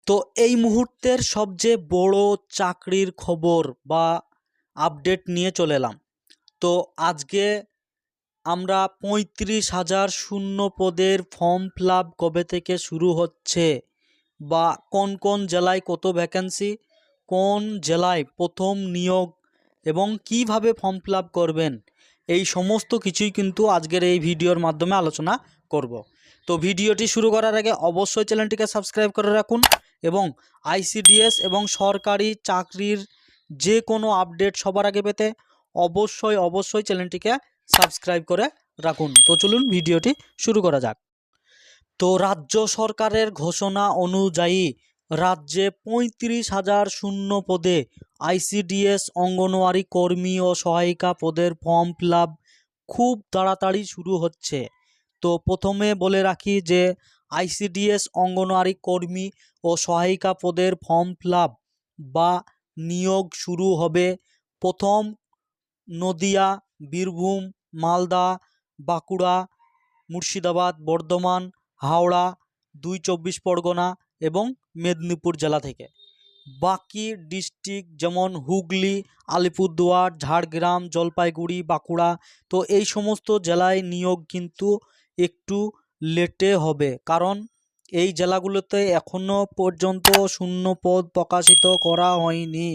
তো এই মুহূর্তের সবচেয়ে বড় চাকরির খবর বা আপডেট নিয়ে চলে এলাম। তো আজকে আমরা ৩৫,০০০ শূন্য পদের ফর্ম ফিল আপ কবে থেকে শুরু হচ্ছে বা কোন কোন জেলায় কত ভ্যাকেন্সি, কোন জেলায় প্রথম নিয়োগ এবং কিভাবে ফর্ম ফিল আপ করবেন, এই সমস্ত কিছুই কিন্তু আজকের এই ভিডিওর মাধ্যমে আলোচনা করব। তো ভিডিওটি শুরু করার আগে অবশ্যই চ্যানেলটিকে সাবস্ক্রাইব করে রাখুন এবং আইসিডিএস এবং সরকারি চাকরির যে কোনো আপডেট সবার আগে পেতে অবশ্যই চ্যানেলটিকে সাবস্ক্রাইব করে রাখুন। তো চলুন ভিডিওটি শুরু করা যাক। তো রাজ্য সরকারের ঘোষণা অনুযায়ী রাজ্যে ৩৫,০০০ শূন্য পদে আইসিডিএস অঙ্গনওয়াড়ি কর্মী ও সহায়িকা পদের ফর্ম ফিল আপ খুব তাড়াতাড়ি শুরু হচ্ছে। তো প্রথমে বলে রাখি যে আইসিডিএস অঙ্গনওয়াড়ি কর্মী ও সহায়িকা পদের ফর্ম ফিল আপ বা নিয়োগ শুরু হবে প্রথম নদিয়া, বীরভূম, মালদা, বাঁকুড়া, মুর্শিদাবাদ, বর্ধমান, হাওড়া, ২ চব্বিশ পরগনা এবং মেদিনীপুর জেলা থেকে। বাকি ডিস্ট্রিক্ট যেমন হুগলি, আলিপুরদুয়ার, ঝাড়গ্রাম, জলপাইগুড়ি, বাঁকুড়া, তো এই সমস্ত জেলায় নিয়োগ কিন্তু একটু লেটে হবে, কারণ এই জেলাগুলোতে এখনও পর্যন্ত শূন্য পদ প্রকাশিত করা হয়নি।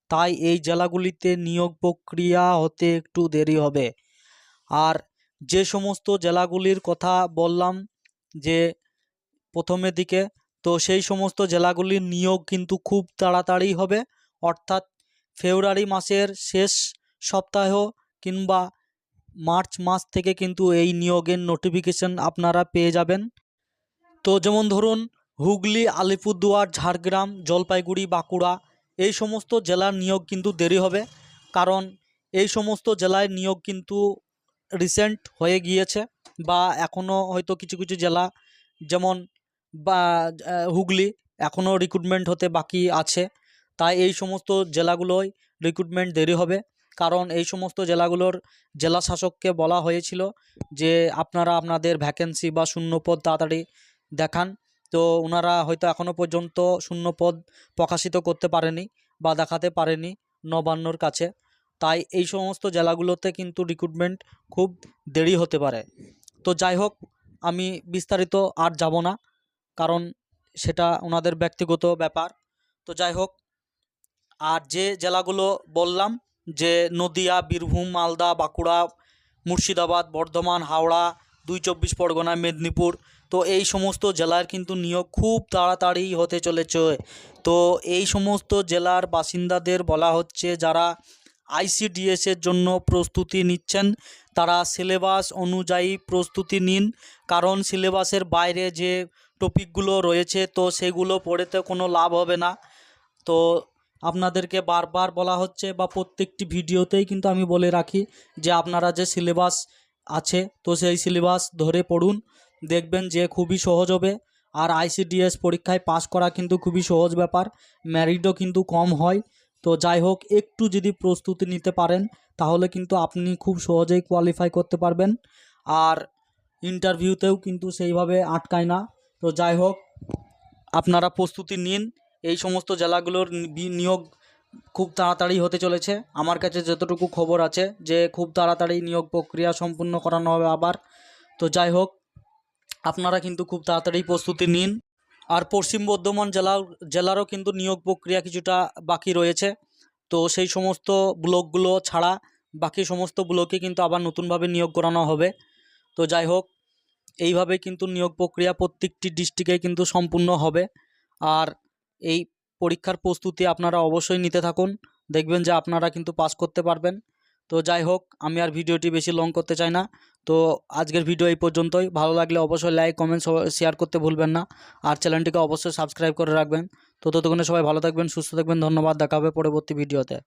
তাই এই জেলাগুলিতে নিয়োগ প্রক্রিয়া হতে একটু দেরি হবে। আর যে সমস্ত জেলাগুলির কথা বললাম যে প্রথমের দিকে, তো সেই সমস্ত জেলাগুলির নিয়োগ কিন্তু খুব তাড়াতাড়ি হবে, অর্থাৎ ফেব্রুয়ারি মাসের শেষ সপ্তাহ কিংবা মার্চ মাস থেকে কিন্তু এই নিয়োগের নোটিফিকেশন আপনারা পেয়ে যাবেন। তো যেমন ধরুন হুগলি, আলিপুরদুয়ার, ঝাড়গ্রাম, জলপাইগুড়ি, বাঁকুড়া, এই সমস্ত জেলার নিয়োগ কিন্তু দেরি হবে, কারণ এই সমস্ত জেলায় নিয়োগ কিন্তু রিসেন্ট হয়ে গিয়েছে বা এখনও হয়তো কিছু কিছু জেলা যেমন বা হুগলি এখনও রিক্রুটমেন্ট হতে বাকি আছে। তাই এই সমস্ত জেলাগুলোয় রিক্রুটমেন্ট দেরি হবে, কারণ এই সমস্ত জেলাগুলোর জেলা শাসককে বলা হয়েছিল যে আপনারা আপনাদের ভ্যাকেন্সি বা শূন্যপদ তাড়াতাড়ি দেখান। তো ওনারা হয়তো এখনও পর্যন্ত শূন্যপদ প্রকাশিত করতে পারেনি বা দেখাতে পারেনি নবান্নর কাছে। তাই এই সমস্ত জেলাগুলোতে কিন্তু রিক্রুটমেন্ট খুব দেরি হতে পারে। তো যাই হোক, আমি বিস্তারিত আর যাব না, কারণ সেটা ওনাদের ব্যক্তিগত ব্যাপার। তো যাই হোক, আর যে জেলাগুলো বললাম যে নদিয়া, বীরভূম, মালদা, বাঁকুড়া, মুর্শিদাবাদ, বর্ধমান, হাওড়া, ২ চব্বিশ পরগনা, মেদিনীপুর, তো এই সমস্ত জেলার কিন্তু নিয়োগ খুব তাড়াতাড়ি হতে চলেছে। তো এই সমস্ত জেলার বাসিন্দাদের বলা হচ্ছে যারা আইসিডিএসের জন্য প্রস্তুতি নিচ্ছেন তারা সিলেবাস অনুযায়ী প্রস্তুতি নিন, কারণ সিলেবাসের বাইরে যে টপিকগুলো রয়েছে তো সেগুলো পড়েতে কোনো লাভ হবে না। তো আপনাদেরকে বারবার বলা হচ্ছে বা প্রত্যেকটি ভিডিওতেই কিন্তু আমি বলে রাখি যে আপনারা যে সিলেবাস আছে তো সেই সিলেবাস ধরে পড়ুন, দেখবেন যে খুবই সহজ হবে। আর আইসিডিএস পরীক্ষায় পাস করা কিন্তু খুবই সহজ ব্যাপার, মেরিটও কিন্তু কম হয়। তো যাই হোক, একটু যদি প্রস্তুতি নিতে পারেন তাহলে কিন্তু আপনি খুব সহজেই কোয়ালিফাই করতে পারবেন, আর ইন্টারভিউতেও কিন্তু সেইভাবে আটকায় না। তো যাই হোক, আপনারা প্রস্তুতি নিন। এই সমস্ত জেলাগুলোর নিয়োগ খুব তাড়াতাড়ি হতে চলেছে, আমার কাছে যতটুকু খবর আছে যে খুব তাড়াতাড়ি নিয়োগ প্রক্রিয়া সম্পূর্ণ করানো হবে আবার। তো যাই হোক, আপনারা কিন্তু খুব তাড়াতাড়ি প্রস্তুতি নিন। আর পশ্চিম বর্ধমান জেলারও কিন্তু নিয়োগ প্রক্রিয়া কিছুটা বাকি রয়েছে। তো সেই সমস্ত ব্লকগুলো ছাড়া বাকি সমস্ত ব্লকে কিন্তু আবার নতুনভাবে নিয়োগ করানো হবে। তো যাই হোক, এইভাবে কিন্তু নিয়োগ প্রক্রিয়া প্রত্যেকটি ডিস্ট্রিক্টে কিন্তু সম্পূর্ণ হবে। আর এই পরীক্ষার প্রস্তুতি আপনারা অবশ্যই নিতে থাকুন, দেখবেন যে আপনারা কিন্তু পাস করতে পারবেন। তো যাই হোক, আমি আর ভিডিওটি বেশি লং করতে চাই না। তো আজকের ভিডিও এই পর্যন্তই। ভালো লাগলে অবশ্যই লাইক, কমেন্ট, শেয়ার করতে ভুলবেন না, আর চ্যানেলটিকে অবশ্যই সাবস্ক্রাইব করে রাখবেন। তো ততক্ষণে সবাই ভালো থাকবেন, সুস্থ থাকবেন। ধন্যবাদ, দেখা হবে পরবর্তী ভিডিওতে।